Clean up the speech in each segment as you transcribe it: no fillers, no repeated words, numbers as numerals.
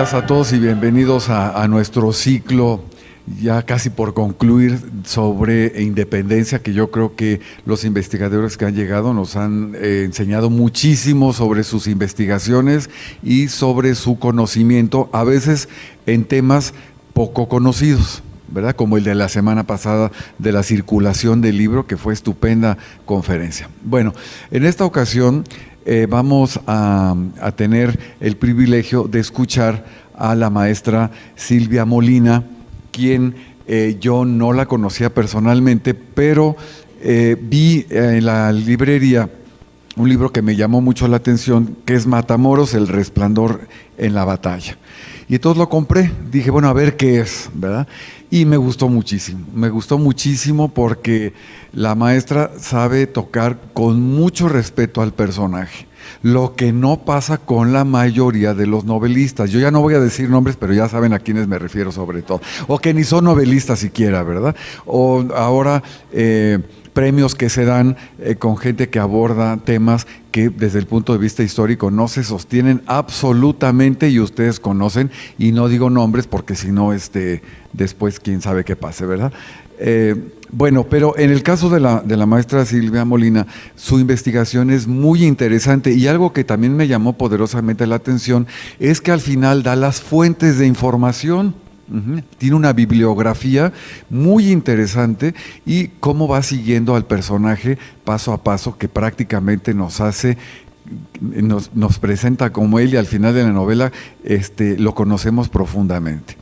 días a todos y bienvenidos a nuestro ciclo, ya casi por concluir, sobre independencia, que yo creo que los investigadores que han llegado nos han enseñado muchísimo sobre sus investigaciones y sobre su conocimiento, a veces en temas poco conocidos, ¿verdad? Como el de la semana pasada de la circulación del libro, que fue estupenda conferencia. Bueno, en esta ocasión vamos a tener el privilegio de escuchar a la maestra Silvia Molina, quien yo no la conocía personalmente, pero vi en la librería un libro que me llamó mucho la atención, que es Matamoros, el resplandor en la batalla. Y entonces lo compré, dije, bueno, a ver qué es, ¿verdad? Y me gustó muchísimo porque la maestra sabe tocar con mucho respeto al personaje, lo que no pasa con la mayoría de los novelistas. Yo ya no voy a decir nombres, pero ya saben a quiénes me refiero sobre todo, o que ni son novelistas siquiera, ¿verdad? O ahora premios que se dan con gente que aborda temas que desde el punto de vista histórico no se sostienen absolutamente, y ustedes conocen, y no digo nombres porque si no, después quién sabe qué pase, ¿verdad? Bueno, pero en el caso de la maestra Silvia Molina, su investigación es muy interesante, y algo que también me llamó poderosamente la atención es que al final da las fuentes de información. Tiene una bibliografía muy interesante y cómo va siguiendo al personaje paso a paso, que prácticamente nos presenta como él, y al final de la novela lo conocemos profundamente.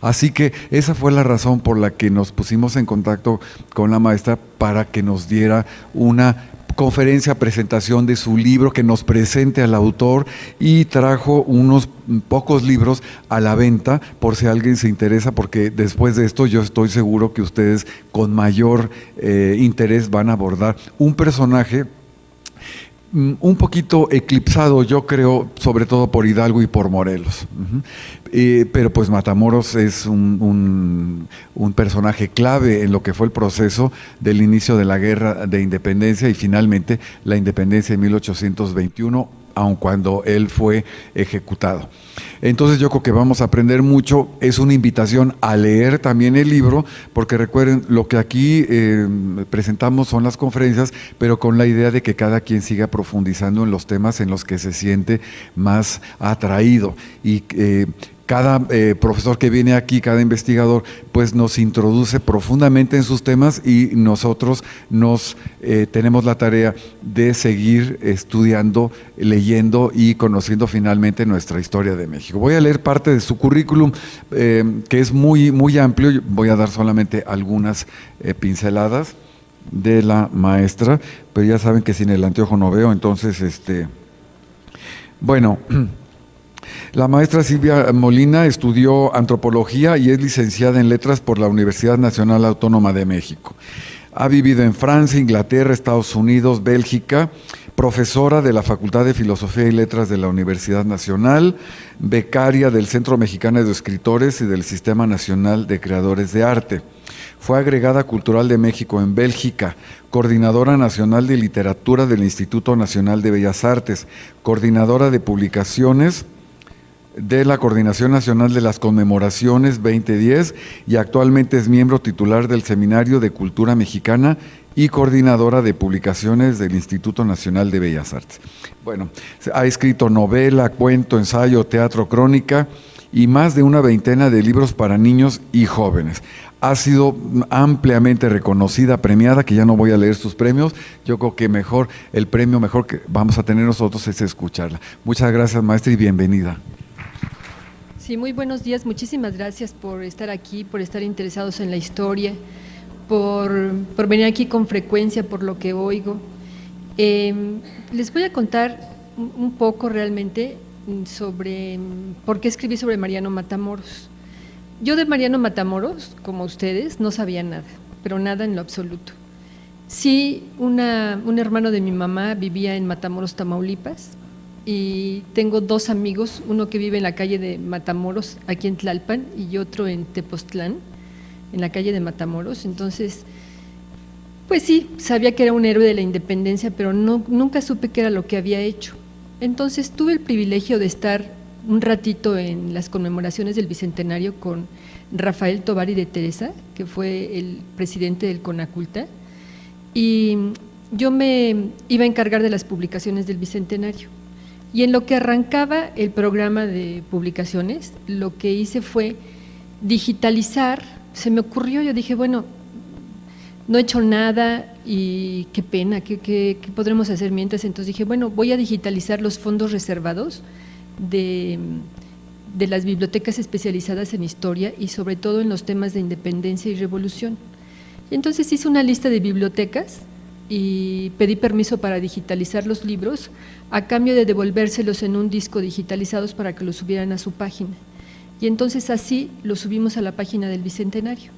Así que esa fue la razón por la que nos pusimos en contacto con la maestra, para que nos diera una conferencia, presentación de su libro, que nos presente al autor, y trajo unos pocos libros a la venta por si alguien se interesa, porque después de esto yo estoy seguro que ustedes con mayor interés van a abordar un personaje un poquito eclipsado, yo creo, sobre todo por Hidalgo y por Morelos. Pero pues Matamoros es un personaje clave en lo que fue el proceso del inicio de la guerra de independencia y finalmente la independencia en 1821, aun cuando él fue ejecutado. Entonces yo creo que vamos a aprender mucho. Es una invitación a leer también el libro, porque recuerden, lo que aquí presentamos son las conferencias, pero con la idea de que cada quien siga profundizando en los temas en los que se siente más atraído. Y cada profesor que viene aquí, cada investigador, pues nos introduce profundamente en sus temas, y nosotros tenemos la tarea de seguir estudiando, leyendo y conociendo finalmente nuestra historia de México. Voy a leer parte de su currículum, que es muy, muy amplio. Voy a dar solamente algunas pinceladas de la maestra, pero ya saben que sin el anteojo no veo, entonces, bueno. La maestra Silvia Molina estudió antropología y es licenciada en letras por la Universidad Nacional Autónoma de México. Ha vivido en Francia, Inglaterra, Estados Unidos, Bélgica, profesora de la Facultad de Filosofía y Letras de la Universidad Nacional, becaria del Centro Mexicano de Escritores y del Sistema Nacional de Creadores de Arte. Fue agregada cultural de México en Bélgica, coordinadora nacional de literatura del Instituto Nacional de Bellas Artes, coordinadora de publicaciones de la Coordinación Nacional de las Conmemoraciones 2010, y actualmente es miembro titular del Seminario de Cultura Mexicana y coordinadora de publicaciones del Instituto Nacional de Bellas Artes. Bueno, ha escrito novela, cuento, ensayo, teatro, crónica y más de una veintena de libros para niños y jóvenes. Ha sido ampliamente reconocida, premiada, que ya no voy a leer sus premios. Yo creo que el premio mejor que vamos a tener nosotros es escucharla. Muchas gracias, maestra, y bienvenida. Sí, muy buenos días. Muchísimas gracias por estar aquí, por estar interesados en la historia, por venir aquí con frecuencia, por lo que oigo. Les voy a contar un poco realmente sobre por qué escribí sobre Mariano Matamoros. Yo de Mariano Matamoros, como ustedes, no sabía nada, pero nada en lo absoluto. Sí, un hermano de mi mamá vivía en Matamoros, Tamaulipas, y tengo dos amigos, uno que vive en la calle de Matamoros, aquí en Tlalpan, y otro en Tepoztlán, en la calle de Matamoros. Entonces, pues sí, sabía que era un héroe de la independencia, pero nunca supe qué era lo que había hecho. Entonces tuve el privilegio de estar un ratito en las conmemoraciones del Bicentenario con Rafael Tovar y de Teresa, que fue el presidente del CONACULTA, y yo me iba a encargar de las publicaciones del Bicentenario. Y en lo que arrancaba el programa de publicaciones, lo que hice fue digitalizar. Se me ocurrió, yo dije, bueno, no he hecho nada y qué pena, ¿qué podremos hacer mientras? Entonces dije, bueno, voy a digitalizar los fondos reservados de las bibliotecas especializadas en historia y sobre todo en los temas de independencia y revolución. Y entonces hice una lista de bibliotecas y pedí permiso para digitalizar los libros a cambio de devolvérselos en un disco digitalizados para que los subieran a su página. Y entonces así lo subimos a la página del Bicentenario.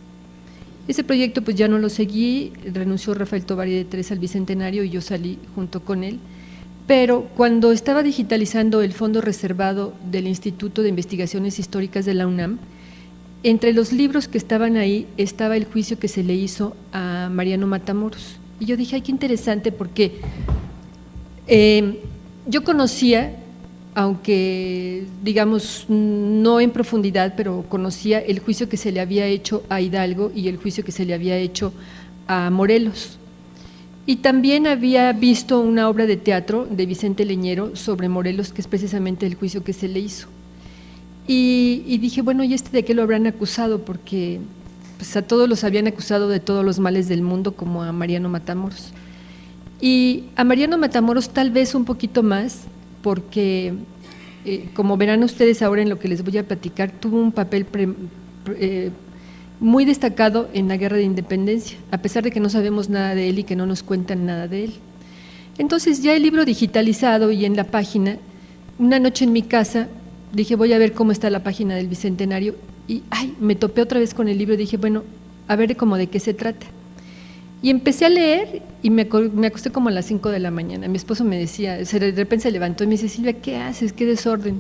Ese proyecto pues ya no lo seguí, renunció Rafael Tovar y de Teresa al Bicentenario y yo salí junto con él. Pero cuando estaba digitalizando el fondo reservado del Instituto de Investigaciones Históricas de la UNAM, entre los libros que estaban ahí estaba el juicio que se le hizo a Mariano Matamoros. Y yo dije, ay, qué interesante, porque yo conocía, aunque digamos no en profundidad, pero conocía el juicio que se le había hecho a Hidalgo y el juicio que se le había hecho a Morelos. Y también había visto una obra de teatro de Vicente Leñero sobre Morelos, que es precisamente el juicio que se le hizo. Y dije, bueno, ¿y de qué lo habrán acusado? Porque pues, a todos los habían acusado de todos los males del mundo, como a Mariano Matamoros. Y a Mariano Matamoros tal vez un poquito más, porque como verán ustedes ahora en lo que les voy a platicar, tuvo un papel muy destacado en la Guerra de Independencia, a pesar de que no sabemos nada de él y que no nos cuentan nada de él. Entonces ya el libro digitalizado y en la página, una noche en mi casa dije, voy a ver cómo está la página del Bicentenario, y me topé otra vez con el libro y dije, bueno, a ver como de qué se trata. Y empecé a leer y me acosté como a las 5 de la mañana. Mi esposo me decía, de repente se levantó y me dice, Silvia, ¿qué haces? ¿Qué desorden?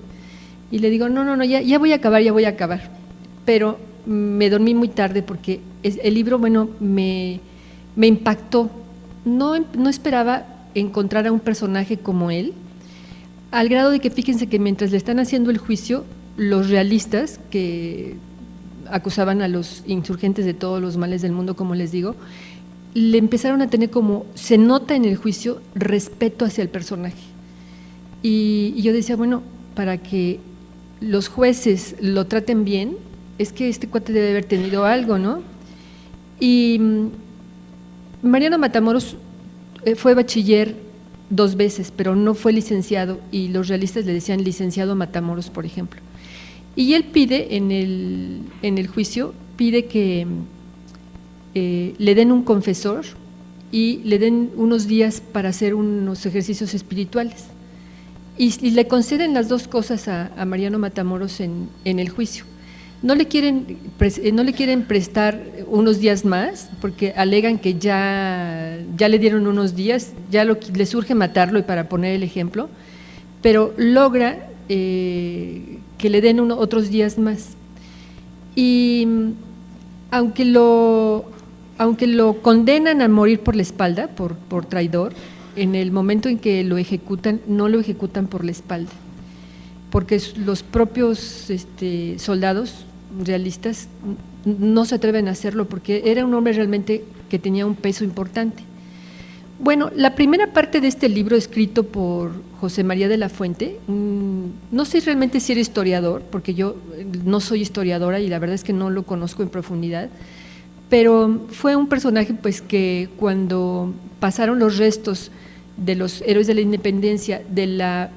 Y le digo, no, ya voy a acabar. Pero me dormí muy tarde porque el libro, bueno, me impactó. No esperaba encontrar a un personaje como él, al grado de que fíjense que mientras le están haciendo el juicio, los realistas que acusaban a los insurgentes de todos los males del mundo, como les digo, le empezaron a tener como, se nota en el juicio, respeto hacia el personaje. Y yo decía, bueno, para que los jueces lo traten bien, es que este cuate debe haber tenido algo, ¿no? Y Mariano Matamoros fue bachiller 2 veces, pero no fue licenciado, y los realistas le decían licenciado Matamoros, por ejemplo. Y él pide en el juicio, pide que le den un confesor y le den unos días para hacer unos ejercicios espirituales. Y le conceden las 2 cosas a Mariano Matamoros en el juicio. No le quieren prestar unos días más porque alegan que ya le dieron unos días, ya le surge matarlo y para poner el ejemplo, pero logra que le den otros días más. Y aunque lo condenan a morir por la espalda, por traidor, en el momento en que lo ejecutan, no lo ejecutan por la espalda, porque los propios soldados realistas no se atreven a hacerlo porque era un hombre realmente que tenía un peso importante. Bueno, la primera parte de este libro escrito por José María de la Fuente, no sé realmente si era historiador, porque yo no soy historiadora y la verdad es que no lo conozco en profundidad, pero fue un personaje pues que cuando pasaron los restos de los héroes de la independencia de la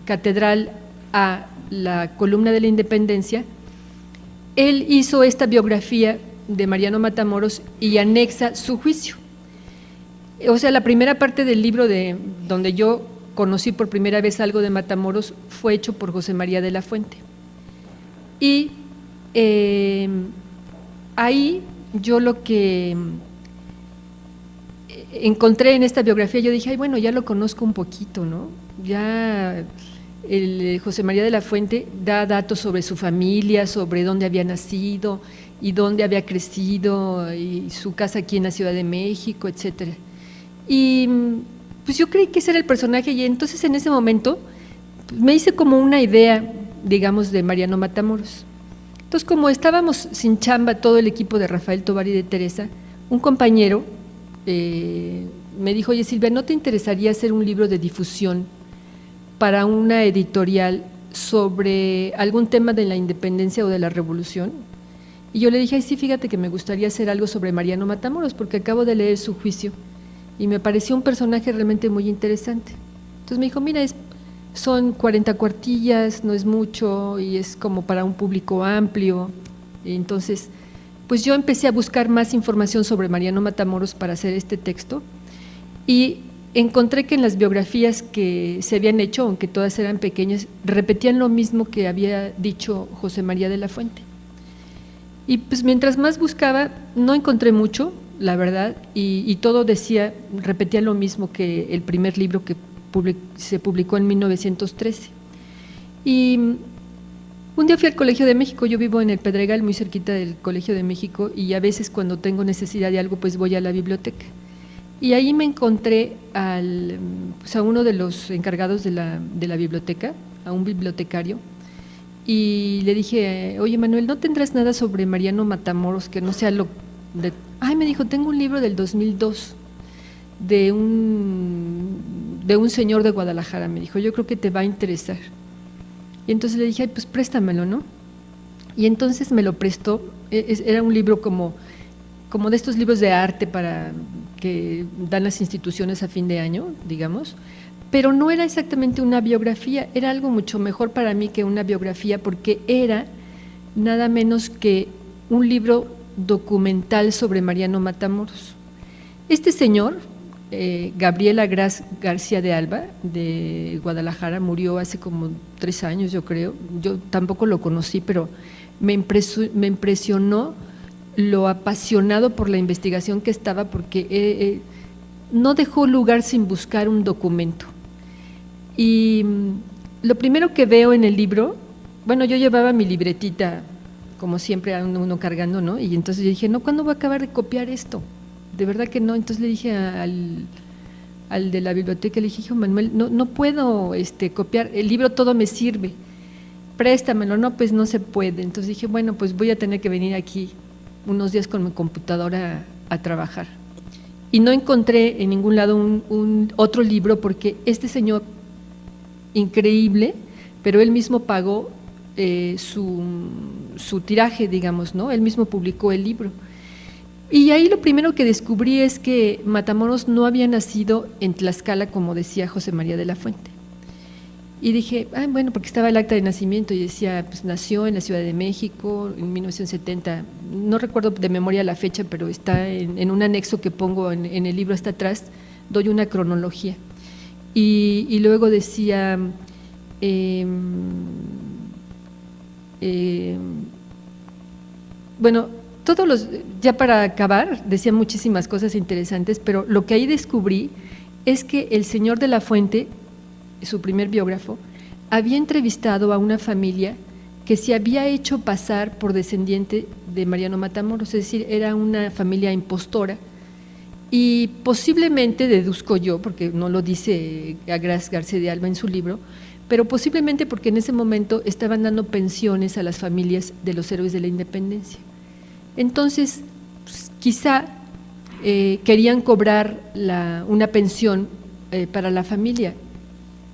catedral a la columna de la Independencia, él hizo esta biografía de Mariano Matamoros y anexa su juicio. O sea, la primera parte del libro donde yo conocí por primera vez algo de Matamoros fue hecho por José María de la Fuente. Y ahí yo lo que encontré en esta biografía, yo dije, bueno, ya lo conozco un poquito, ¿no? Ya el José María de la Fuente da datos sobre su familia, sobre dónde había nacido y dónde había crecido, y su casa aquí en la Ciudad de México, etcétera. Y pues yo creí que ese era el personaje, y entonces en ese momento pues, me hice como una idea digamos, de Mariano Matamoros. Entonces, como estábamos sin chamba todo el equipo de Rafael Tovar y de Teresa, un compañero me dijo: oye, Silvia, ¿no te interesaría hacer un libro de difusión para una editorial sobre algún tema de la independencia o de la revolución? Y yo le dije: ay, sí, fíjate que me gustaría hacer algo sobre Mariano Matamoros, porque acabo de leer su juicio y me pareció un personaje realmente muy interesante. Entonces me dijo: mira, son 40 cuartillas, no es mucho y es como para un público amplio. Y entonces, pues yo empecé a buscar más información sobre Mariano Matamoros para hacer este texto y encontré que en las biografías que se habían hecho, aunque todas eran pequeñas, repetían lo mismo que había dicho José María de la Fuente. Y pues mientras más buscaba, no encontré mucho, la verdad, y todo decía, repetía lo mismo que el primer libro que se publicó en 1913. Y un día fui al Colegio de México, yo vivo en el Pedregal, muy cerquita del Colegio de México, y a veces cuando tengo necesidad de algo, pues voy a la biblioteca. Y ahí me encontré a uno de los encargados de la biblioteca, a un bibliotecario, y le dije: oye, Manuel, ¿no tendrás nada sobre Mariano Matamoros que no sea lo de...? Ay, me dijo: tengo un libro del 2002 de un señor de Guadalajara, me dijo, yo creo que te va a interesar. Y entonces le dije: ay, pues préstamelo, ¿no? Y entonces me lo prestó. Era un libro como de estos libros de arte para que dan las instituciones a fin de año, digamos, pero no era exactamente una biografía, era algo mucho mejor para mí que una biografía, porque era nada menos que un libro documental sobre Mariano Matamoros. Este señor, Gabriel Agraz García de Alba, de Guadalajara, murió hace como 3 años, yo creo. Yo tampoco lo conocí, pero me impresionó lo apasionado por la investigación que estaba, porque no dejó lugar sin buscar un documento. Y lo primero que veo en el libro, bueno, yo llevaba mi libretita, como siempre uno cargando, ¿no? Y entonces yo dije: no, ¿cuándo voy a acabar de copiar esto? De verdad que no. Entonces le dije al de la biblioteca, le dije: hijo Manuel, no puedo copiar, el libro todo me sirve, préstamelo. No, pues no se puede. Entonces dije: bueno, pues voy a tener que venir aquí unos días con mi computadora a trabajar. Y no encontré en ningún lado un otro libro, porque este señor, increíble, pero él mismo pagó su tiraje, digamos, ¿no? Él mismo publicó el libro. Y ahí lo primero que descubrí es que Matamoros no había nacido en Tlaxcala, como decía José María de la Fuente. Y dije: bueno, porque estaba el acta de nacimiento y decía, pues nació en la Ciudad de México en 1970, no recuerdo de memoria la fecha, pero está en un anexo que pongo en el libro hasta atrás, doy una cronología. Y luego decía, bueno, ya para acabar, decía muchísimas cosas interesantes, pero lo que ahí descubrí es que el señor de la Fuente, su primer biógrafo, había entrevistado a una familia que se había hecho pasar por descendiente de Mariano Matamoros, es decir, era una familia impostora, y posiblemente, deduzco yo, porque no lo dice Agraz García de Alba en su libro, pero posiblemente porque en ese momento estaban dando pensiones a las familias de los héroes de la independencia. Entonces, pues, quizá querían cobrar una pensión para la familia,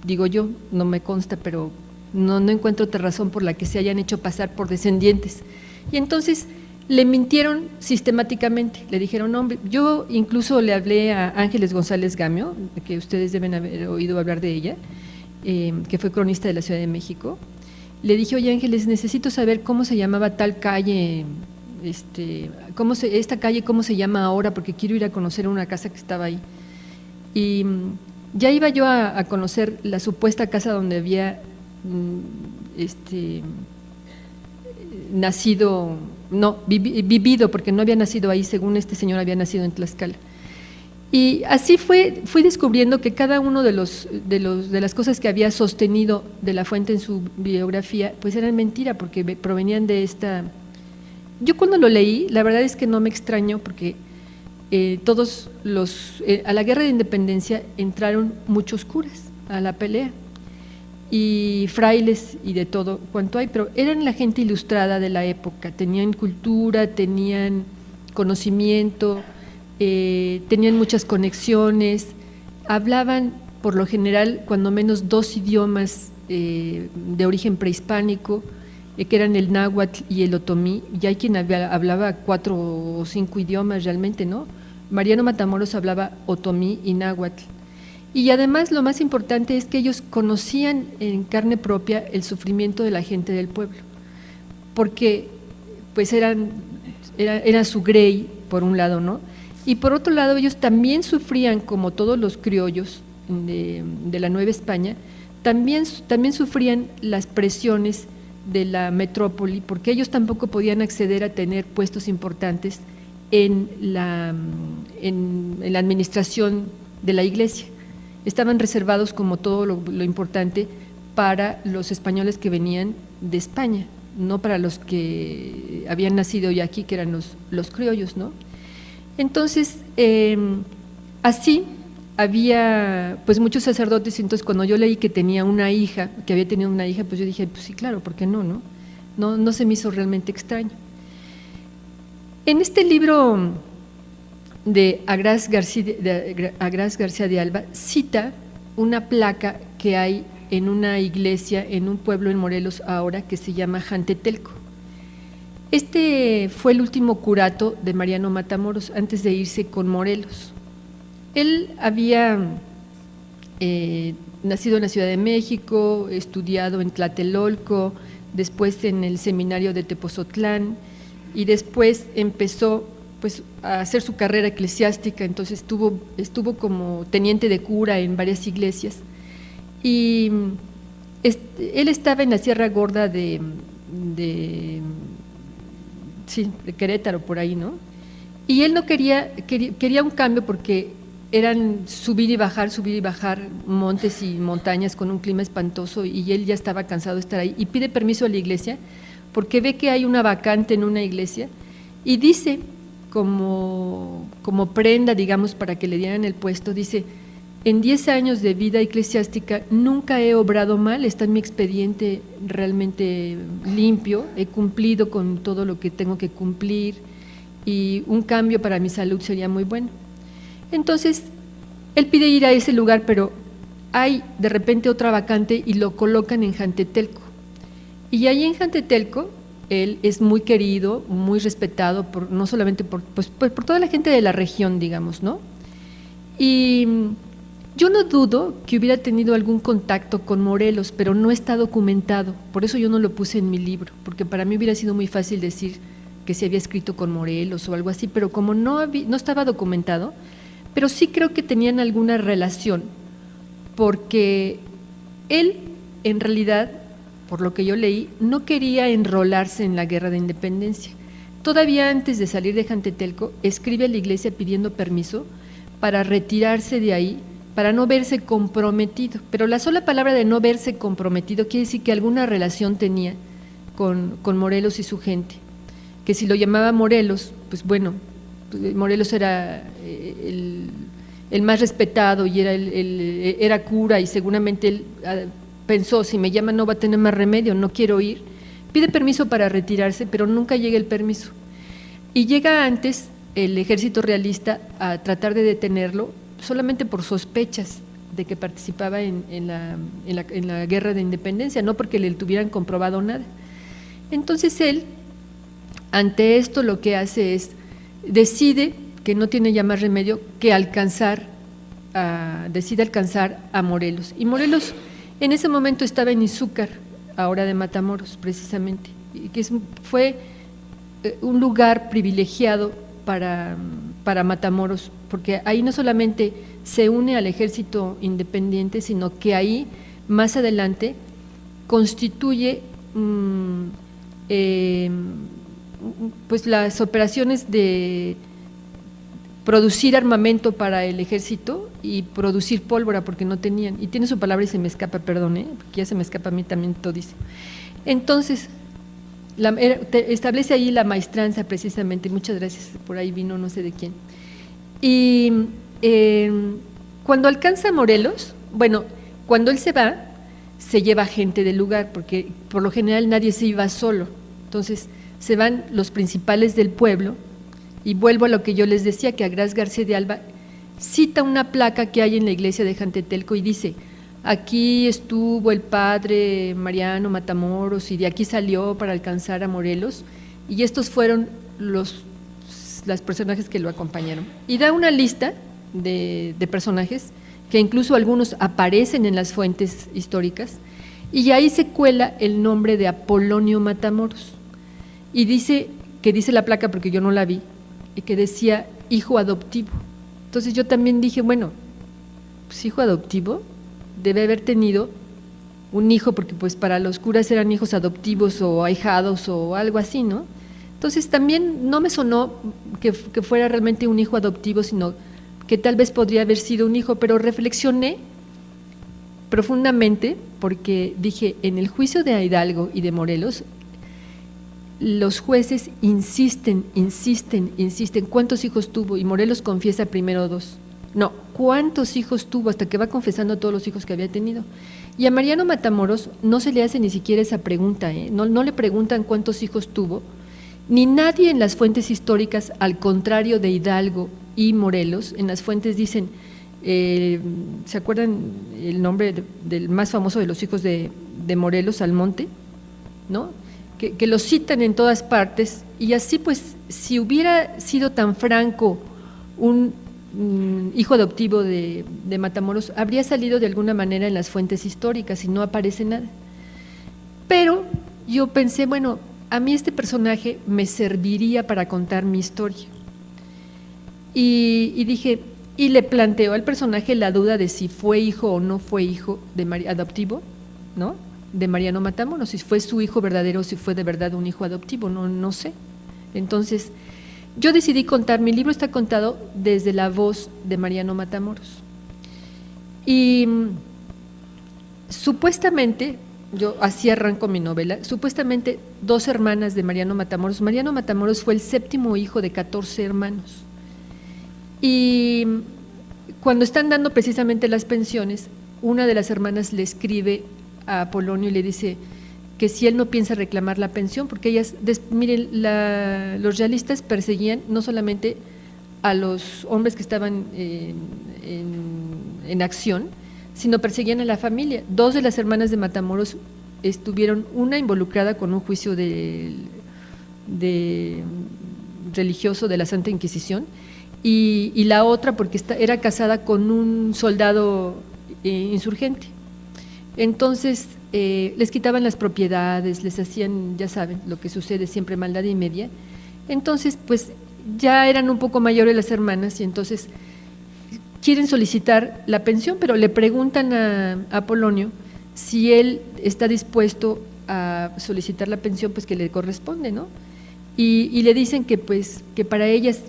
digo yo, no me consta, pero no encuentro otra razón por la que se hayan hecho pasar por descendientes. Y entonces le mintieron sistemáticamente, le dijeron: no, hombre. Yo incluso le hablé a Ángeles González Gamio, que ustedes deben haber oído hablar de ella, que fue cronista de la Ciudad de México. Le dije: oye, Ángeles, necesito saber cómo se llamaba tal calle, esta calle cómo se llama ahora, porque quiero ir a conocer una casa que estaba ahí. Y ya iba yo a conocer la supuesta casa donde había nacido, no, vivido, porque no había nacido ahí, según este señor había nacido en Tlaxcala. Y así fui descubriendo que cada uno de las cosas que había sostenido de la Fuente en su biografía, pues eran mentira, porque provenían de esta. Yo cuando lo leí, la verdad es que no me extrañó, porque a la guerra de independencia entraron muchos curas a la pelea, y frailes y de todo cuanto hay, pero eran la gente ilustrada de la época, tenían cultura, tenían conocimiento, tenían muchas conexiones, hablaban por lo general cuando menos 2 idiomas de origen prehispánico, que eran el náhuatl y el otomí, y hay quien hablaba 4 o 5 idiomas realmente, ¿no? Mariano Matamoros hablaba otomí y náhuatl. Y además lo más importante es que ellos conocían en carne propia el sufrimiento de la gente del pueblo, porque pues era su grey, por un lado, ¿no? Y por otro lado ellos también sufrían, como todos los criollos de la Nueva España, también sufrían las presiones de la metrópoli, porque ellos tampoco podían acceder a tener puestos importantes en la administración de la iglesia. Estaban reservados, como todo lo importante, para los españoles que venían de España, no para los que habían nacido ya aquí, que eran los criollos, ¿no? Entonces, así había pues muchos sacerdotes. Entonces cuando yo leí que tenía una hija, que había tenido una hija, pues yo dije, pues sí, claro, ¿por qué no, no? No se me hizo realmente extraño. En este libro de Agraz García de Alba cita una placa que hay en una iglesia en un pueblo en Morelos ahora que se llama Jantetelco. Este fue el último curato de Mariano Matamoros antes de irse con Morelos. Él había nacido en la Ciudad de México, estudiado en Tlatelolco, después en el seminario de Tepozotlán, y después empezó pues a hacer su carrera eclesiástica. Entonces estuvo como teniente de cura en varias iglesias, y él estaba en la Sierra Gorda de Querétaro, por ahí, ¿no? Y él no quería un cambio, porque eran subir y bajar montes y montañas con un clima espantoso, y él ya estaba cansado de estar ahí, y pide permiso a la iglesia porque ve que hay una vacante en una iglesia, y dice, como prenda, digamos, para que le dieran el puesto, dice: en 10 años de vida eclesiástica nunca he obrado mal, está en mi expediente realmente limpio, he cumplido con todo lo que tengo que cumplir, y un cambio para mi salud sería muy bueno. Entonces, él pide ir a ese lugar, pero hay de repente otra vacante y lo colocan en Jantetelco. Y ahí en Jantetelco, él es muy querido, muy respetado, no solamente por toda la gente de la región, digamos, ¿no? Y yo no dudo que hubiera tenido algún contacto con Morelos, pero no está documentado, por eso yo no lo puse en mi libro, porque para mí hubiera sido muy fácil decir que se había escrito con Morelos o algo así, pero como no estaba documentado, pero sí creo que tenían alguna relación, porque él, en realidad, por lo que yo leí, no quería enrolarse en la Guerra de Independencia. Todavía antes de salir de Jantetelco, escribe a la iglesia pidiendo permiso para retirarse de ahí, para no verse comprometido. Pero la sola palabra de no verse comprometido quiere decir que alguna relación tenía con Morelos y su gente. Que si lo llamaba Morelos, pues bueno, Morelos era el más respetado, y era cura, y seguramente él pensó: si me llaman no va a tener más remedio, no quiero ir. Pide permiso para retirarse, pero nunca llega el permiso. Y llega antes el ejército realista a tratar de detenerlo, solamente por sospechas de que participaba en la Guerra de Independencia, no porque le tuvieran comprobado nada. Entonces él, ante esto, lo que hace es, decide que no tiene ya más remedio que decide alcanzar a Morelos. Y Morelos en ese momento estaba en Izúcar, ahora de Matamoros, precisamente, y que fue un lugar privilegiado para Matamoros, porque ahí no solamente se une al ejército independiente, sino que ahí, más adelante, constituye pues las operaciones de producir armamento para el ejército y producir pólvora, porque no tenían, y tiene su palabra y se me escapa, perdón, porque ya se me escapa a mí también todísimo. Entonces, establece ahí la maestranza, precisamente. Muchas gracias, por ahí vino no sé de quién. Y cuando alcanza Morelos, bueno, cuando él se va, se lleva gente del lugar, porque por lo general nadie se iba solo. Entonces se van los principales del pueblo, y vuelvo a lo que yo les decía, que Agraz García de Alba cita una placa que hay en la iglesia de Jantetelco y dice: aquí estuvo el padre Mariano Matamoros y de aquí salió para alcanzar a Morelos, y estos fueron los personajes que lo acompañaron. Y da una lista de personajes que incluso algunos aparecen en las fuentes históricas, y ahí se cuela el nombre de Apolonio Matamoros. Y dice la placa, porque yo no la vi, y que decía hijo adoptivo. Entonces yo también dije, bueno, pues hijo adoptivo, debe haber tenido un hijo, porque pues para los curas eran hijos adoptivos o ahijados o algo así, ¿no? Entonces también no me sonó que fuera realmente un hijo adoptivo, sino que tal vez podría haber sido un hijo, pero reflexioné profundamente, porque dije, en el juicio de Hidalgo y de Morelos, los jueces insisten, ¿cuántos hijos tuvo? Y Morelos confiesa primero 2. No, ¿cuántos hijos tuvo? Hasta que va confesando todos los hijos que había tenido. Y a Mariano Matamoros no se le hace ni siquiera esa pregunta, no le preguntan cuántos hijos tuvo, ni nadie en las fuentes históricas, al contrario de Hidalgo y Morelos. En las fuentes dicen, ¿se acuerdan el nombre del más famoso de los hijos de Morelos, Almonte? ¿No? Que lo citan en todas partes, y así pues, si hubiera sido tan franco un hijo adoptivo de Matamoros, habría salido de alguna manera en las fuentes históricas y no aparece nada. Pero yo pensé, bueno, a mí este personaje me serviría para contar mi historia. Y dije, y le planteo al personaje la duda de si fue hijo o no fue hijo adoptivo, ¿no?, de Mariano Matamoros, si fue su hijo verdadero, si fue de verdad un hijo adoptivo, no sé. Entonces, yo decidí contar, mi libro está contado desde la voz de Mariano Matamoros. Y supuestamente, yo así arranco mi novela, supuestamente 2 hermanas de Mariano Matamoros. Mariano Matamoros fue el 7º hijo de 14 hermanos. Y cuando están dando precisamente las pensiones, una de las hermanas le escribe a Apolonio y le dice que si él no piensa reclamar la pensión, porque ellas, miren, los realistas perseguían no solamente a los hombres que estaban en acción, sino perseguían a la familia. 2 de las hermanas de Matamoros estuvieron, una involucrada con un juicio de religioso de la Santa Inquisición, y la otra porque era casada con un soldado insurgente. Entonces les quitaban las propiedades, les hacían, ya saben, lo que sucede siempre, maldad y media. Entonces pues ya eran un poco mayores las hermanas, y entonces quieren solicitar la pensión, pero le preguntan a Apolonio si él está dispuesto a solicitar la pensión pues que le corresponde, ¿no? Y le dicen que pues que para ellas,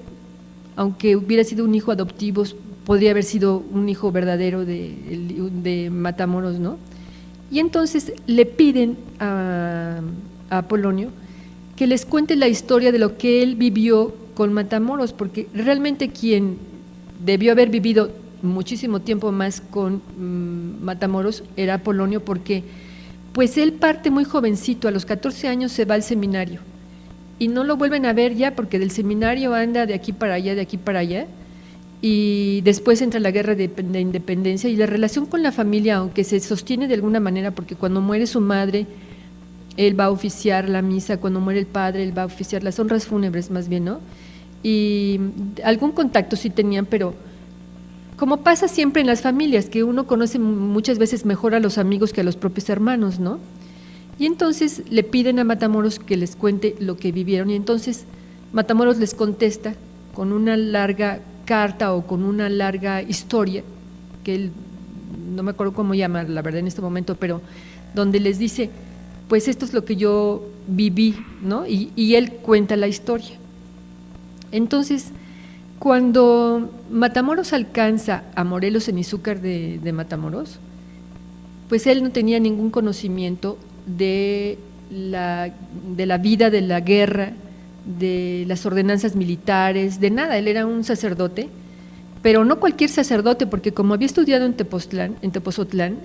aunque hubiera sido un hijo adoptivo, podría haber sido un hijo verdadero de Matamoros, ¿no? Y entonces le piden a Apolonio que les cuente la historia de lo que él vivió con Matamoros, porque realmente quien debió haber vivido muchísimo tiempo más con Matamoros era Apolonio, porque pues él parte muy jovencito, a los 14 años se va al seminario y no lo vuelven a ver ya, porque del seminario anda de aquí para allá, y después entra la guerra de independencia, y la relación con la familia, aunque se sostiene de alguna manera, porque cuando muere su madre, él va a oficiar la misa, cuando muere el padre, él va a oficiar las honras fúnebres más bien, ¿no? Y algún contacto sí tenían, pero como pasa siempre en las familias, que uno conoce muchas veces mejor a los amigos que a los propios hermanos, ¿no? Y entonces le piden a Matamoros que les cuente lo que vivieron, y entonces Matamoros les contesta con una larga carta o con una larga historia, que él no me acuerdo cómo llama, la verdad, en este momento, pero donde les dice, pues esto es lo que yo viví, ¿no? Y él cuenta la historia. Entonces, cuando Matamoros alcanza a Morelos en Izúcar de Matamoros, pues él no tenía ningún conocimiento de la vida, de la guerra, de las ordenanzas militares, de nada. Él era un sacerdote, pero no cualquier sacerdote, porque como había estudiado en Tepozotlán,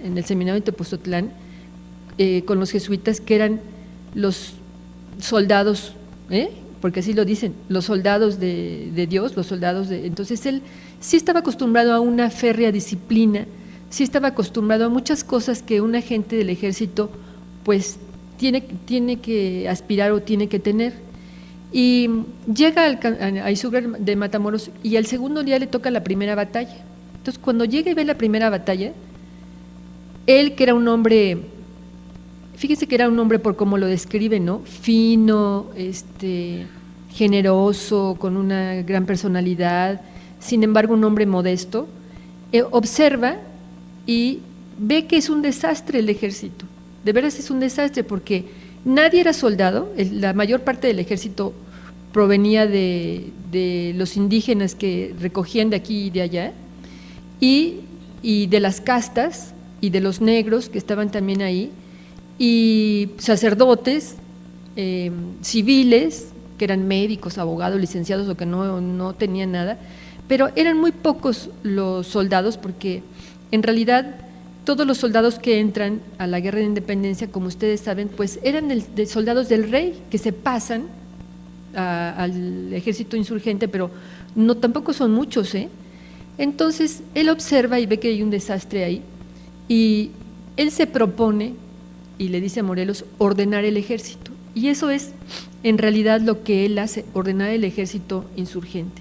en el seminario de Tepozotlán, con los jesuitas, que eran los soldados, porque así lo dicen, los soldados de Dios, los soldados de… Entonces él sí estaba acostumbrado a una férrea disciplina, sí estaba acostumbrado a muchas cosas que un agente del ejército pues tiene que aspirar o tiene que tener. Y llega a Izúcar de Matamoros y al segundo día le toca la primera batalla. Entonces cuando llega y ve la primera batalla, él, que era un hombre… Fíjense que era un hombre, por cómo lo describe, ¿no? Fino, generoso, con una gran personalidad, sin embargo un hombre modesto, observa y ve que es un desastre el ejército. De veras es un desastre porque nadie era soldado, la mayor parte del ejército provenía de los indígenas que recogían de aquí y de allá, y de las castas y de los negros que estaban también ahí, y sacerdotes, civiles, que eran médicos, abogados, licenciados o que no tenían nada, pero eran muy pocos los soldados porque en realidad todos los soldados que entran a la guerra de independencia, como ustedes saben, pues eran de soldados del rey que se pasan al ejército insurgente, pero no tampoco son muchos, Entonces él observa y ve que hay un desastre ahí y él se propone y le dice a Morelos ordenar el ejército. Y eso es en realidad lo que él hace, ordenar el ejército insurgente.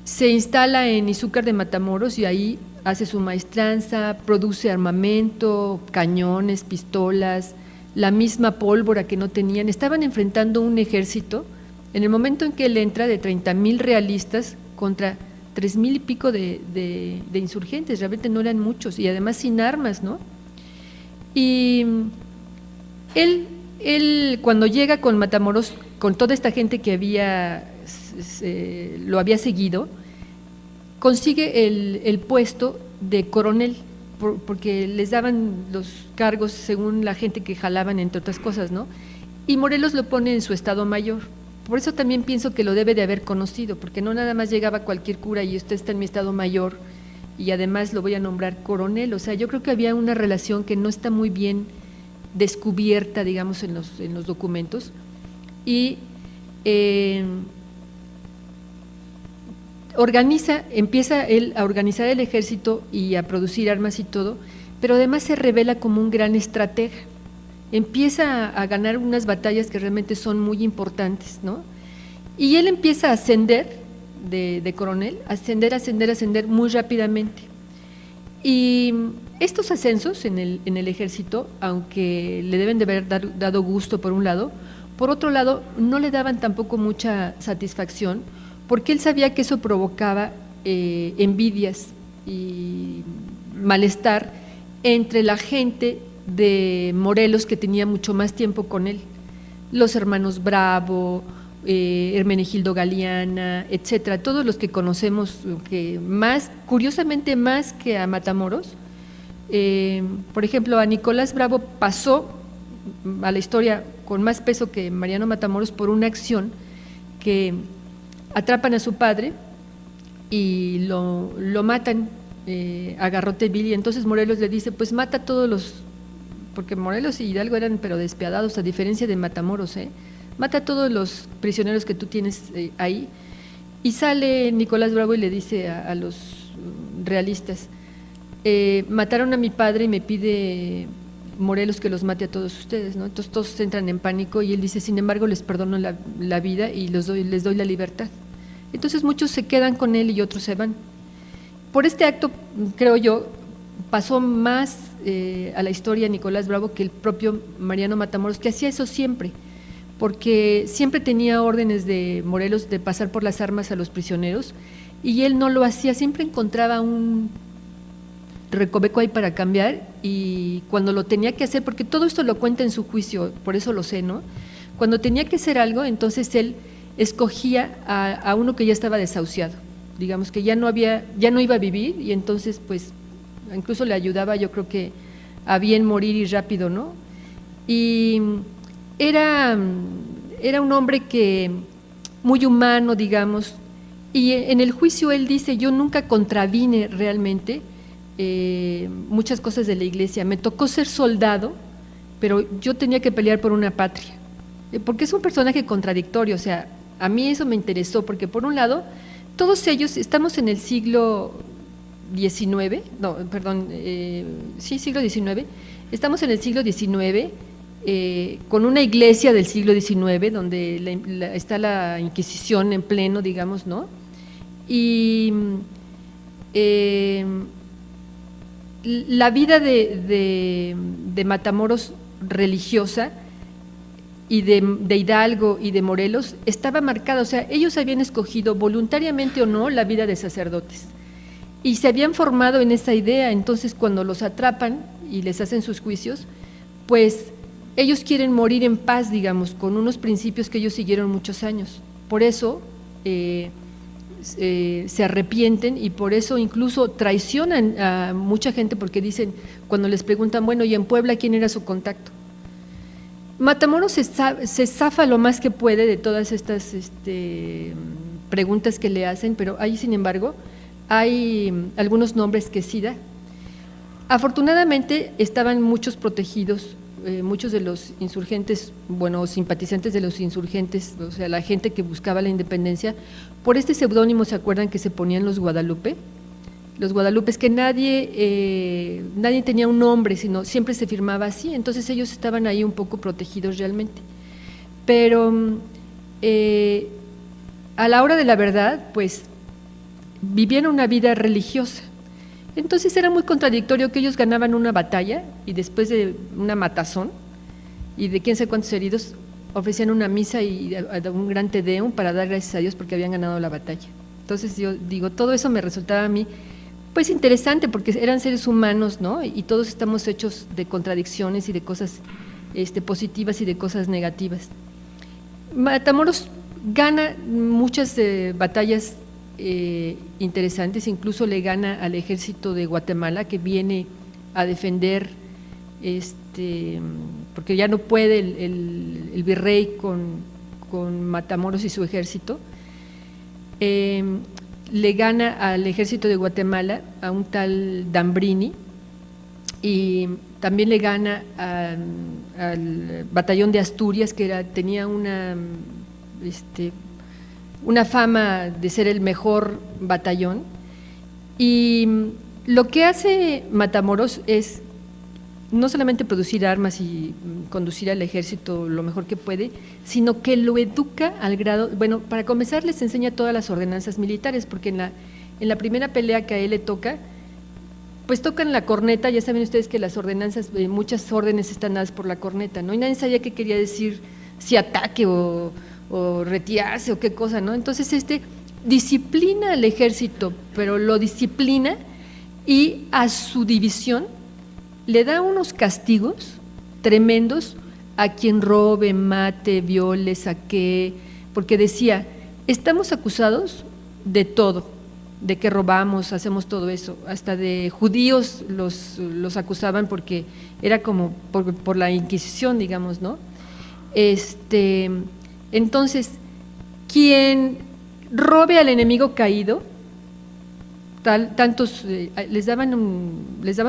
Se instala en Izúcar de Matamoros y ahí hace su maestranza, produce armamento, cañones, pistolas, la misma pólvora que no tenían. Estaban enfrentando un ejército, en el momento en que él entra, de 30,000 realistas contra 3,000 y pico de insurgentes, realmente no eran muchos, y además sin armas, ¿no? Y él cuando llega con Matamoros, con toda esta gente que lo había seguido, consigue el puesto de coronel, porque les daban los cargos según la gente que jalaban, entre otras cosas, ¿no? Y Morelos lo pone en su estado mayor. Por eso también pienso que lo debe de haber conocido, porque no nada más llegaba cualquier cura y usted está en mi estado mayor y además lo voy a nombrar coronel. O sea, yo creo que había una relación que no está muy bien descubierta, digamos, en los documentos. Y empieza él a organizar el ejército y a producir armas y todo, pero además se revela como un gran estratega. Empieza a ganar unas batallas que realmente son muy importantes, ¿no? Y él empieza a ascender de coronel, ascender muy rápidamente. Y estos ascensos en el ejército, aunque le deben de haber dado gusto por un lado, por otro lado no le daban tampoco mucha satisfacción, porque él sabía que eso provocaba envidias y malestar entre la gente de Morelos que tenía mucho más tiempo con él, los hermanos Bravo, Hermenegildo Galeana, etcétera, todos los que conocemos, que más, curiosamente más que a Matamoros. Por ejemplo, a Nicolás Bravo pasó a la historia con más peso que Mariano Matamoros por una acción que atrapan a su padre y lo matan a garrote vil, y entonces Morelos le dice, pues mata a todos los, porque Morelos y Hidalgo eran pero despiadados, a diferencia de Matamoros, mata a todos los prisioneros que tú tienes ahí. Y sale Nicolás Bravo y le dice a los realistas, mataron a mi padre y me pide Morelos que los mate a todos ustedes, ¿no? Entonces todos entran en pánico y él dice, sin embargo les perdono la vida y les doy la libertad. Entonces muchos se quedan con él y otros se van. Por este acto, creo yo, pasó más a la historia Nicolás Bravo que el propio Mariano Matamoros, que hacía eso siempre, porque siempre tenía órdenes de Morelos de pasar por las armas a los prisioneros, y él no lo hacía, siempre encontraba un recoveco ahí para cambiar, y cuando lo tenía que hacer, porque todo esto lo cuenta en su juicio, por eso lo sé, ¿no? Cuando tenía que hacer algo, entonces él escogía a uno que ya estaba desahuciado, digamos que ya no iba a vivir, y entonces pues incluso le ayudaba, yo creo que a bien morir y rápido, ¿no? Y era un hombre que muy humano, digamos, y en el juicio él dice, yo nunca contravine realmente muchas cosas de la iglesia, me tocó ser soldado pero yo tenía que pelear por una patria, porque es un personaje contradictorio, o sea, a mí eso me interesó, porque por un lado, todos ellos estamos en el siglo XIX, no, perdón, sí, siglo XIX, estamos en el siglo XIX, con una iglesia del siglo XIX, donde está la Inquisición en pleno, digamos, ¿no? Y la vida de Matamoros religiosa y de Hidalgo y de Morelos estaba marcada, o sea, ellos habían escogido voluntariamente o no la vida de sacerdotes y se habían formado en esa idea. Entonces cuando los atrapan y les hacen sus juicios, pues ellos quieren morir en paz, digamos, con unos principios que ellos siguieron muchos años. Por eso se arrepienten y por eso incluso traicionan a mucha gente, porque dicen, cuando les preguntan, bueno, ¿y en Puebla quién era su contacto? Matamoros se zafa lo más que puede de todas estas preguntas que le hacen, pero ahí, sin embargo, hay algunos nombres que sí da. Afortunadamente estaban muchos protegidos, muchos de los insurgentes, bueno, simpatizantes de los insurgentes, o sea, la gente que buscaba la independencia, por este seudónimo, ¿se acuerdan que se ponían los Guadalupe? Los Guadalupes, que nadie tenía un nombre, sino siempre se firmaba así, entonces ellos estaban ahí un poco protegidos realmente. Pero a la hora de la verdad, pues vivían una vida religiosa. Entonces era muy contradictorio que ellos ganaban una batalla y después de una matazón y de quién sabe cuántos heridos, ofrecían una misa y un gran te deum para dar gracias a Dios porque habían ganado la batalla. Entonces yo digo, todo eso me resultaba a mí pues interesante, porque eran seres humanos, ¿no? Y todos estamos hechos de contradicciones y de cosas positivas y de cosas negativas. Matamoros gana muchas batallas interesantes, incluso le gana al ejército de Guatemala, que viene a defender, porque ya no puede el virrey con Matamoros y su ejército. Le gana al ejército de Guatemala, a un tal Dambrini, y también le gana al batallón de Asturias, que tenía una fama de ser el mejor batallón. Y lo que hace Matamoros es no solamente producir armas y conducir al ejército lo mejor que puede, sino que lo educa al grado, bueno, para comenzar les enseña todas las ordenanzas militares, porque en la primera pelea que a él le toca, pues tocan la corneta. Ya saben ustedes que las ordenanzas, muchas órdenes están dadas por la corneta, ¿no? Y nadie sabía qué quería decir, si ataque o retirarse o qué cosa, ¿no? Entonces disciplina al ejército, pero lo disciplina, y a su división le da unos castigos tremendos a quien robe, mate, viole, saquee, porque decía, estamos acusados de todo, de que robamos, hacemos todo eso, hasta de judíos los acusaban, porque era como por la Inquisición, digamos, ¿no? Entonces, quien robe al enemigo caído, tantos les daban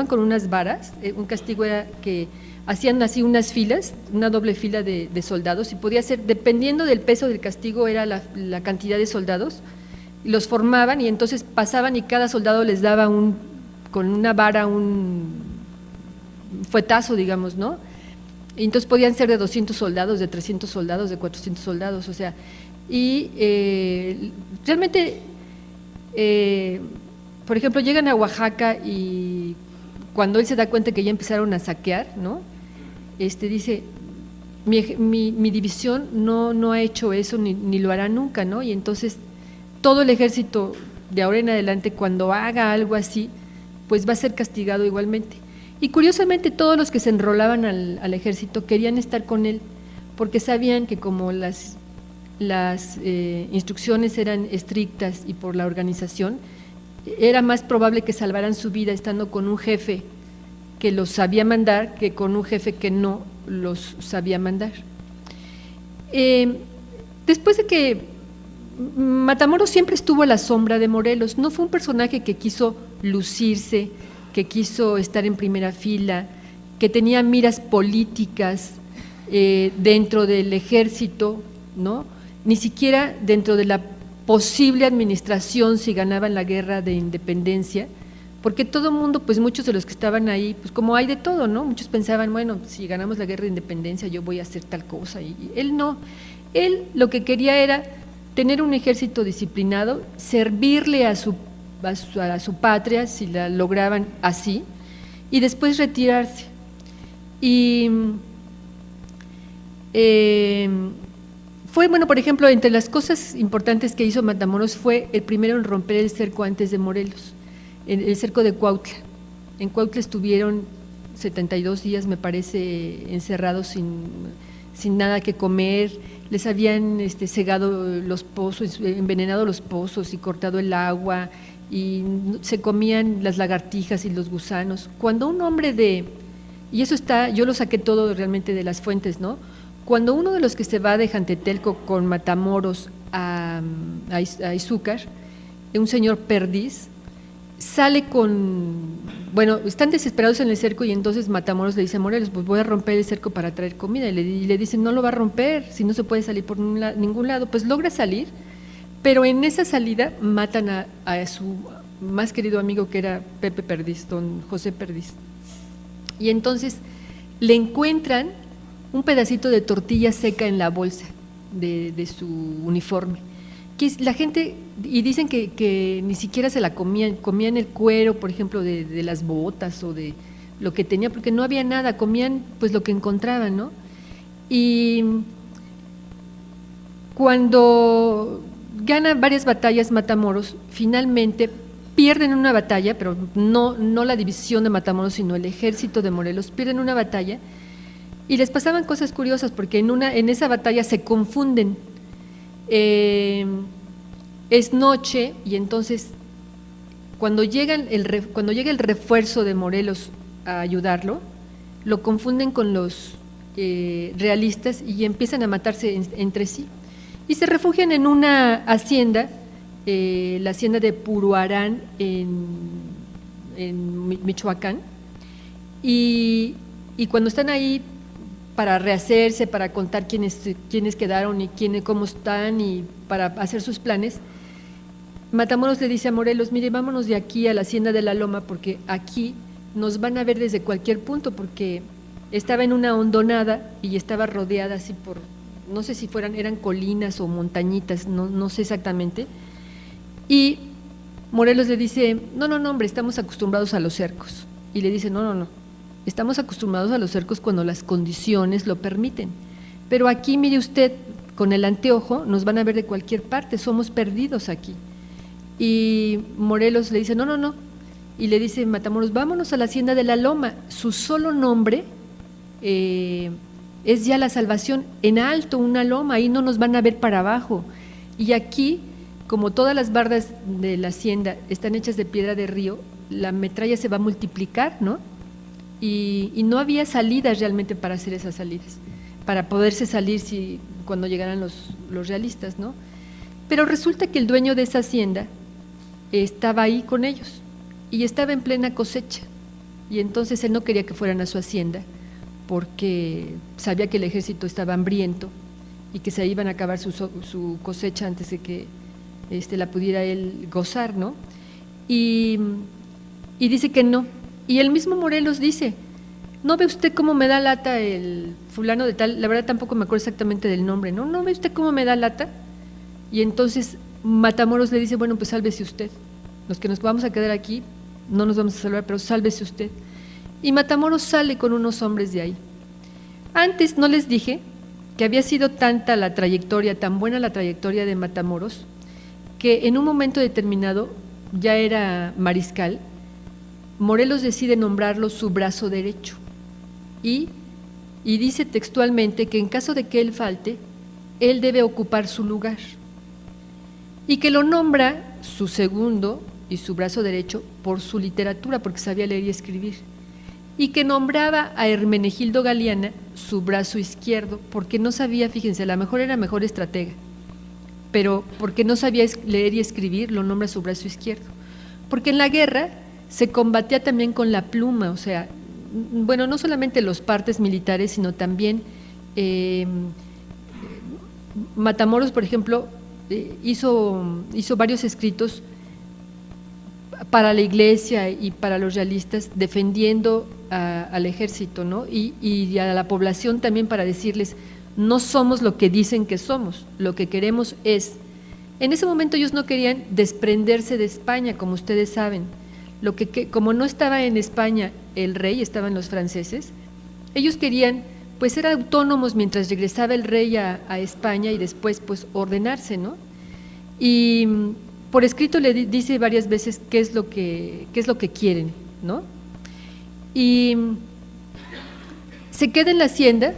con unas varas. Un castigo era que hacían así unas filas, una doble fila de soldados, y podía ser, dependiendo del peso del castigo, era la cantidad de soldados, los formaban y entonces pasaban y cada soldado les daba con una vara un fuetazo, digamos, ¿no? Y entonces podían ser de 200 soldados, de 300 soldados, de 400 soldados, o sea, y realmente, por ejemplo, llegan a Oaxaca y cuando él se da cuenta que ya empezaron a saquear, ¿no? Dice, mi división no ha hecho eso ni lo hará nunca, ¿no? Y entonces todo el ejército de ahora en adelante, cuando haga algo así, pues va a ser castigado igualmente. Y curiosamente todos los que se enrolaban al ejército querían estar con él, porque sabían que como las instrucciones eran estrictas y por la organización, era más probable que salvaran su vida estando con un jefe que los sabía mandar que con un jefe que no los sabía mandar. Después de que Matamoros siempre estuvo a la sombra de Morelos, no fue un personaje que quiso lucirse, que quiso estar en primera fila, que tenía miras políticas dentro del ejército, ¿no? Ni siquiera dentro de la posible administración si ganaban la guerra de independencia, porque todo el mundo, pues muchos de los que estaban ahí, pues como hay de todo, ¿no? Muchos pensaban, bueno, si ganamos la guerra de independencia yo voy a hacer tal cosa, y él no. Él lo que quería era tener un ejército disciplinado, servirle a su patria, si la lograban así, y después retirarse. Y fue, bueno, por ejemplo, entre las cosas importantes que hizo Matamoros fue el primero en romper el cerco antes de Morelos, el cerco de Cuautla. En Cuautla estuvieron 72 días, me parece, encerrados sin nada que comer, les habían cegado los pozos, envenenado los pozos y cortado el agua, y se comían las lagartijas y los gusanos. Cuando un hombre y eso está, yo lo saqué todo realmente de las fuentes, ¿no? Cuando uno de los que se va de Jantetelco con Matamoros a Izúcar, un señor Perdiz, sale bueno, están desesperados en el cerco y entonces Matamoros le dice a Morelos, pues voy a romper el cerco para traer comida, y le dicen, no lo va a romper, si no se puede salir por ningún lado. Pues logra salir, pero en esa salida matan a su más querido amigo, que era Pepe Perdiz, don José Perdiz. Y entonces le encuentran un pedacito de tortilla seca en la bolsa de su uniforme, que la gente, y dicen que ni siquiera se la comían el cuero, por ejemplo, de las botas o de lo que tenía, porque no había nada, comían pues lo que encontraban, ¿no? Y cuando gana varias batallas Matamoros, finalmente pierden una batalla, pero no la división de Matamoros, sino el ejército de Morelos, pierden una batalla, y les pasaban cosas curiosas, porque en esa batalla se confunden. Es noche, y entonces cuando llega el refuerzo de Morelos a ayudarlo, lo confunden con los realistas y empiezan a matarse entre sí. Y se refugian en una hacienda, la hacienda de Puruarán en Michoacán, y cuando están ahí para rehacerse, para contar quiénes quedaron y cómo están, y para hacer sus planes, Matamoros le dice a Morelos, mire, vámonos de aquí a la hacienda de la Loma, porque aquí nos van a ver desde cualquier punto, porque estaba en una hondonada y estaba rodeada así por, no sé si eran colinas o montañitas, no sé exactamente. Y Morelos le dice, no, hombre, estamos acostumbrados a los cercos. Y le dice, no, estamos acostumbrados a los cercos cuando las condiciones lo permiten. Pero aquí, mire usted, con el anteojo nos van a ver de cualquier parte, somos perdidos aquí. Y Morelos le dice, no. Y le dice Matamoros, vámonos a la hacienda de la Loma. Su solo nombre es ya la salvación. En alto, una loma, ahí no nos van a ver para abajo. Y aquí, como todas las bardas de la hacienda están hechas de piedra de río, la metralla se va a multiplicar, ¿no? Y no había salidas realmente para hacer esas salidas, para poderse salir cuando llegaran los realistas, ¿no? Pero resulta que el dueño de esa hacienda estaba ahí con ellos y estaba en plena cosecha, y entonces él no quería que fueran a su hacienda porque sabía que el ejército estaba hambriento y que se iban a acabar su cosecha antes de que la pudiera él gozar, ¿no? Y dice que no. Y el mismo Morelos dice, ¿no ve usted cómo me da lata el fulano de tal? La verdad tampoco me acuerdo exactamente del nombre, ¿no? ¿No ve usted cómo me da lata? Y entonces Matamoros le dice, bueno, pues sálvese usted. Los que nos vamos a quedar aquí no nos vamos a salvar, pero sálvese usted. Y Matamoros sale con unos hombres de ahí. Antes no les dije que había sido tanta la trayectoria, tan buena la trayectoria de Matamoros, que en un momento determinado, ya era mariscal, Morelos decide nombrarlo su brazo derecho y dice textualmente que en caso de que él falte, él debe ocupar su lugar, y que lo nombra su segundo y su brazo derecho por su literatura, porque sabía leer y escribir, y que nombraba a Hermenegildo Galiana su brazo izquierdo, porque no sabía, fíjense, a lo mejor era mejor estratega, pero porque no sabía leer y escribir, lo nombra su brazo izquierdo, porque en la guerra se combatía también con la pluma, o sea, bueno, no solamente los partes militares, sino también Matamoros, por ejemplo, hizo varios escritos para la iglesia y para los realistas defendiendo al ejército, ¿no? Y a la población también para decirles, no somos lo que dicen que somos, lo que queremos es… En ese momento ellos no querían desprenderse de España, como ustedes saben. Como no estaba en España el rey, estaban los franceses, ellos querían pues ser autónomos mientras regresaba el rey a España y después pues ordenarse, ¿no? Y por escrito le dice varias veces qué es lo que quieren, ¿no? Y se queda en la hacienda,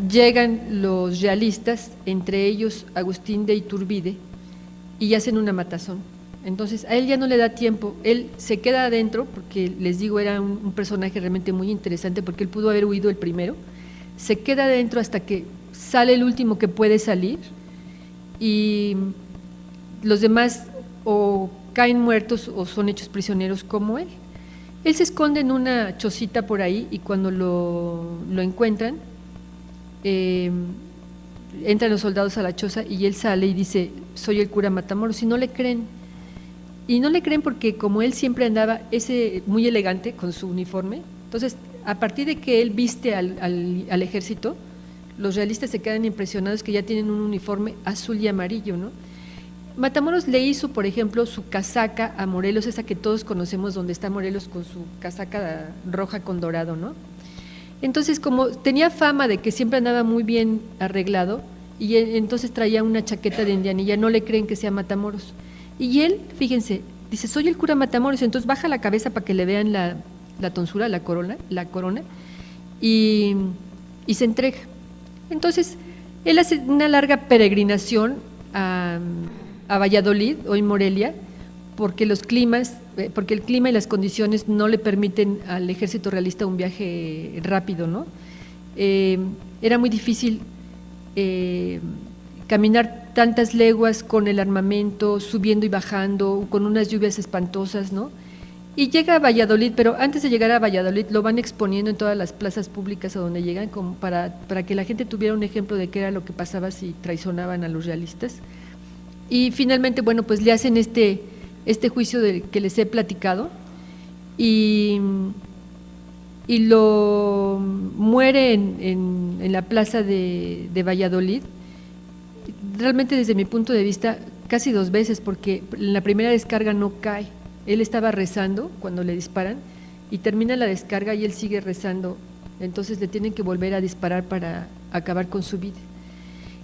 llegan los realistas, entre ellos Agustín de Iturbide, y hacen una matazón. Entonces a él ya no le da tiempo, él se queda adentro, porque les digo, era un personaje realmente muy interesante, porque él pudo haber huido el primero, se queda adentro hasta que sale el último que puede salir, y los demás o caen muertos o son hechos prisioneros como él. Él se esconde en una chocita por ahí y cuando lo encuentran, entran los soldados a la choza y él sale y dice, soy el cura Matamoros, y no le creen. Y no le creen porque como él siempre andaba muy elegante con su uniforme, entonces a partir de que él viste al ejército, los realistas se quedan impresionados que ya tienen un uniforme azul y amarillo, ¿no? Matamoros le hizo, por ejemplo, su casaca a Morelos, esa que todos conocemos, donde está Morelos con su casaca roja con dorado, ¿no? Entonces, como tenía fama de que siempre andaba muy bien arreglado, y entonces traía una chaqueta de indianilla, no le creen que sea Matamoros. Y él, fíjense, dice, soy el cura Matamoros, entonces baja la cabeza para que le vean la tonsura, la corona, y se entrega. Entonces, él hace una larga peregrinación a Valladolid, hoy Morelia, porque el clima y las condiciones no le permiten al ejército realista un viaje rápido, ¿no? Era muy difícil caminar tantas leguas con el armamento, subiendo y bajando, con unas lluvias espantosas, ¿no? Y llega a Valladolid, pero antes de llegar a Valladolid lo van exponiendo en todas las plazas públicas a donde llegan, como para que la gente tuviera un ejemplo de qué era lo que pasaba si traicionaban a los realistas. Y finalmente, bueno, pues le hacen este juicio del que les he platicado y lo muere en la plaza de Valladolid, realmente desde mi punto de vista casi 2 veces, porque en la primera descarga no cae, él estaba rezando cuando le disparan y termina la descarga y él sigue rezando, entonces le tienen que volver a disparar para acabar con su vida.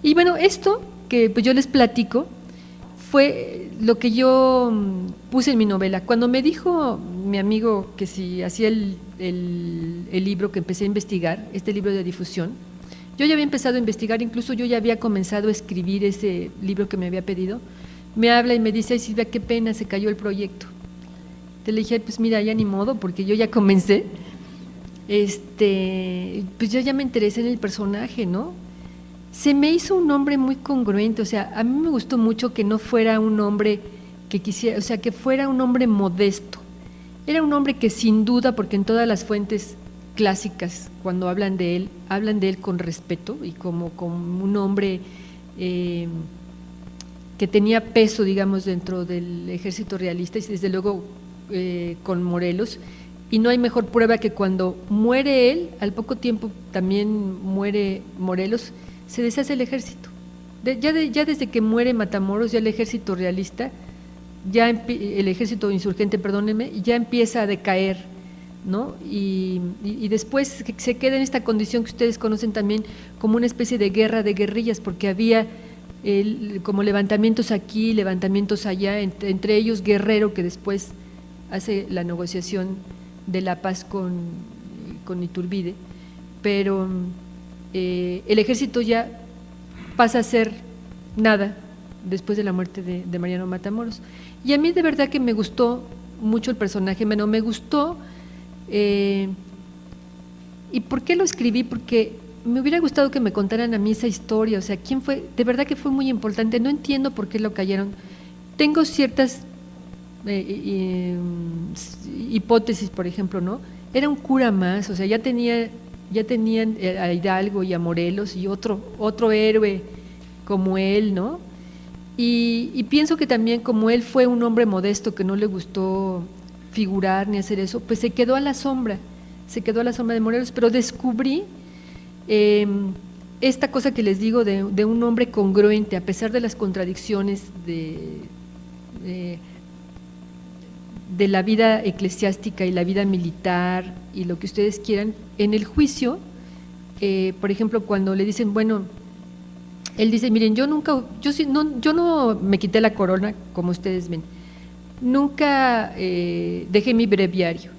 Y bueno, esto que pues yo les platico fue lo que yo puse en mi novela. Cuando me dijo mi amigo que si hacía el libro que empecé a investigar, este libro de difusión, yo ya había empezado a investigar, incluso yo ya había comenzado a escribir ese libro que me había pedido, me habla y me dice, ay Silvia, qué pena, se cayó el proyecto. Te le dije, pues mira, ya ni modo, porque yo ya comencé, pues yo ya me interesé en el personaje, ¿no? Se me hizo un hombre muy congruente, o sea, a mí me gustó mucho que no fuera un hombre que quisiera, o sea, que fuera un hombre modesto. Era un hombre que sin duda, porque en todas las fuentes clásicas, cuando hablan de él con respeto y como un hombre que tenía peso, digamos, dentro del ejército realista y desde luego con Morelos. Y no hay mejor prueba que cuando muere él, al poco tiempo también muere Morelos, se deshace el ejército. Ya desde que muere Matamoros, ya el ejército realista, el ejército insurgente, perdónenme, ya empieza a decaer, ¿no? Y después se queda en esta condición que ustedes conocen también como una especie de guerra de guerrillas, porque había como levantamientos aquí, levantamientos allá, entre ellos Guerrero, que después hace la negociación de la paz con Iturbide, pero el ejército ya pasa a ser nada después de la muerte de Mariano Matamoros. Y a mí de verdad que me gustó mucho el personaje, bueno, me gustó, ¿y por qué lo escribí? Porque me hubiera gustado que me contaran a mí esa historia, o sea, quién fue, de verdad que fue muy importante, no entiendo por qué lo cayeron. Tengo ciertas hipótesis, por ejemplo, ¿no? era un cura más, o sea, ya tenían a Hidalgo y a Morelos y otro héroe como él, ¿no? Y pienso que también como él fue un hombre modesto que no le gustó figurar ni hacer eso, pues se quedó a la sombra de Morelos, pero descubrí esta cosa que les digo de un hombre congruente, a pesar de las contradicciones de la vida eclesiástica y la vida militar y lo que ustedes quieran. En el juicio, por ejemplo, cuando le dicen, bueno, él dice, miren, yo no me quité la corona, como ustedes ven, nunca dejé mi breviario,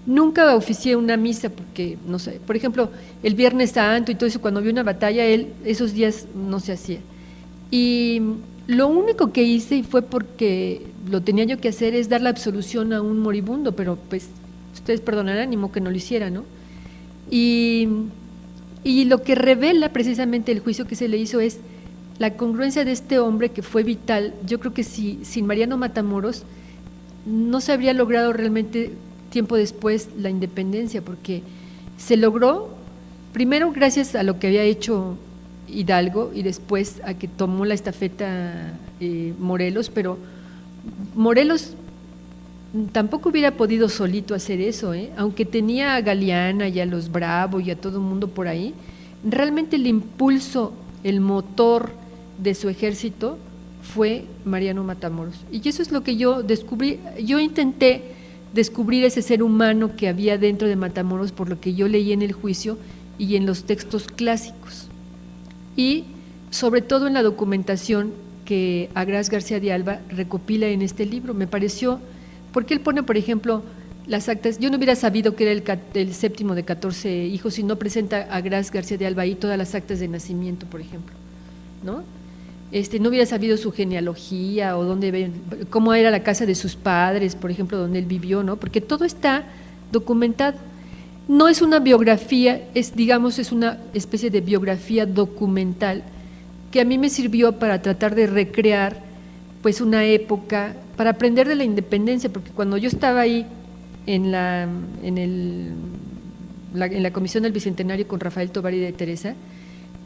nunca oficié una misa, porque, no sé, por ejemplo, el Viernes Santo y todo eso, cuando había una batalla, él esos días no se hacía. Y lo único que hice, y fue porque lo tenía yo que hacer, es dar la absolución a un moribundo, pero pues ustedes perdonarán, ni modo que no lo hiciera, ¿no? Y lo que revela precisamente el juicio que se le hizo es la congruencia de este hombre que fue vital. Yo creo que sin Mariano Matamoros no se habría logrado realmente tiempo después la independencia, porque se logró primero gracias a lo que había hecho Hidalgo y después a que tomó la estafeta Morelos, pero Morelos tampoco hubiera podido solito hacer eso, aunque tenía a Galeana y a los Bravo y a todo el mundo por ahí, realmente el impulso, el motor de su ejército fue Mariano Matamoros. Y eso es lo que yo descubrí. Yo intenté descubrir ese ser humano que había dentro de Matamoros por lo que yo leí en el juicio y en los textos clásicos. Y sobre todo en la documentación que Agraz García de Alba recopila en este libro. Me pareció, porque él pone, por ejemplo, las actas. Yo no hubiera sabido que era el séptimo de 14 hijos si no presenta a Agraz García de Alba ahí todas las actas de nacimiento, por ejemplo, ¿no? No hubiera sabido su genealogía o cómo era la casa de sus padres, por ejemplo, donde él vivió, ¿no? Porque todo está documentado. No es una biografía, es una especie de biografía documental que a mí me sirvió para tratar de recrear pues una época, para aprender de la independencia, porque cuando yo estaba ahí en la comisión del Bicentenario con Rafael Tovar y de Teresa,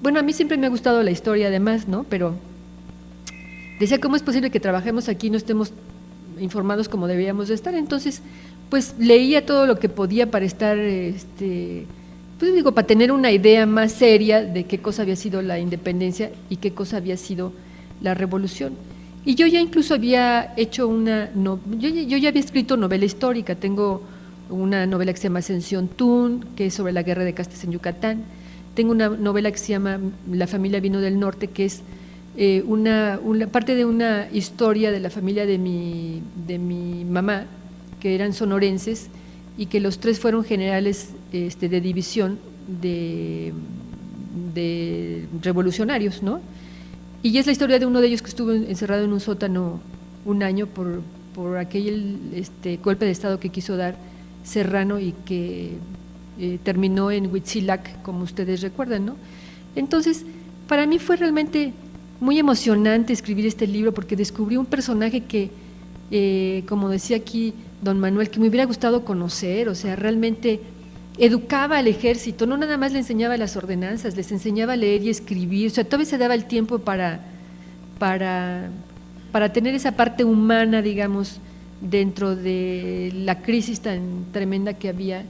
bueno, a mí siempre me ha gustado la historia además, ¿no? Pero decía, ¿cómo es posible que trabajemos aquí y no estemos informados como deberíamos de estar? Entonces, pues leía todo lo que podía para estar, pues digo, para tener una idea más seria de qué cosa había sido la independencia y qué cosa había sido la revolución. Y yo ya incluso había hecho yo ya había escrito novela histórica. Tengo una novela que se llama Ascensión Tún, que es sobre la guerra de castas en Yucatán. Tengo una novela que se llama La familia vino del norte, que es una parte de una historia de la familia de mi mamá, que eran sonorenses y que los tres fueron generales de división de revolucionarios, ¿no? Y es la historia de uno de ellos que estuvo encerrado en un sótano un año por aquel golpe de Estado que quiso dar Serrano y que terminó en Huitzilac, como ustedes recuerdan, ¿no? Entonces, para mí fue realmente muy emocionante escribir este libro porque descubrí un personaje que, como decía aquí don Manuel, que me hubiera gustado conocer, o sea, realmente educaba al ejército, no nada más le enseñaba las ordenanzas, les enseñaba a leer y escribir, o sea, todavía se daba el tiempo para tener esa parte humana, digamos, dentro de la crisis tan tremenda que había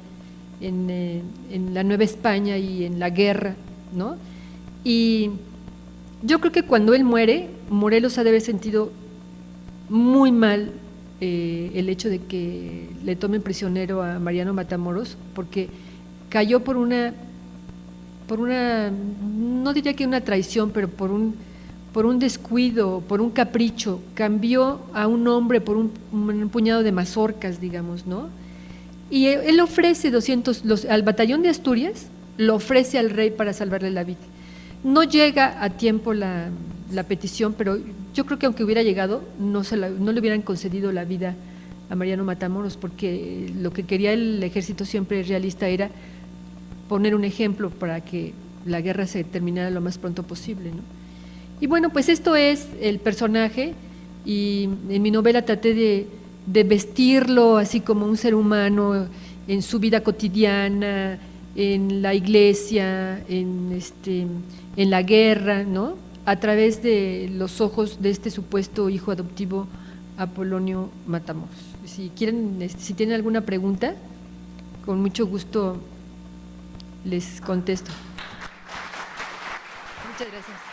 en la Nueva España y en la guerra, ¿no? Y yo creo que cuando él muere, Morelos ha de haber sentido muy mal el hecho de que le tomen prisionero a Mariano Matamoros, porque cayó por una, no diría que una traición, pero por un descuido, por un capricho, cambió a un hombre por un puñado de mazorcas, digamos, ¿no? Y él ofrece 200, al batallón de Asturias, lo ofrece al rey para salvarle la vida. No llega a tiempo la petición, pero yo creo que aunque hubiera llegado, no le hubieran concedido la vida a Mariano Matamoros, porque lo que quería el ejército siempre realista era poner un ejemplo para que la guerra se terminara lo más pronto posible, ¿no? Y bueno, pues esto es el personaje, y en mi novela traté de vestirlo así como un ser humano en su vida cotidiana, en la iglesia, en la guerra, ¿no? A través de los ojos de este supuesto hijo adoptivo Apolonio Matamoros. Si quieren, si tienen alguna pregunta, con mucho gusto les contesto. Muchas gracias.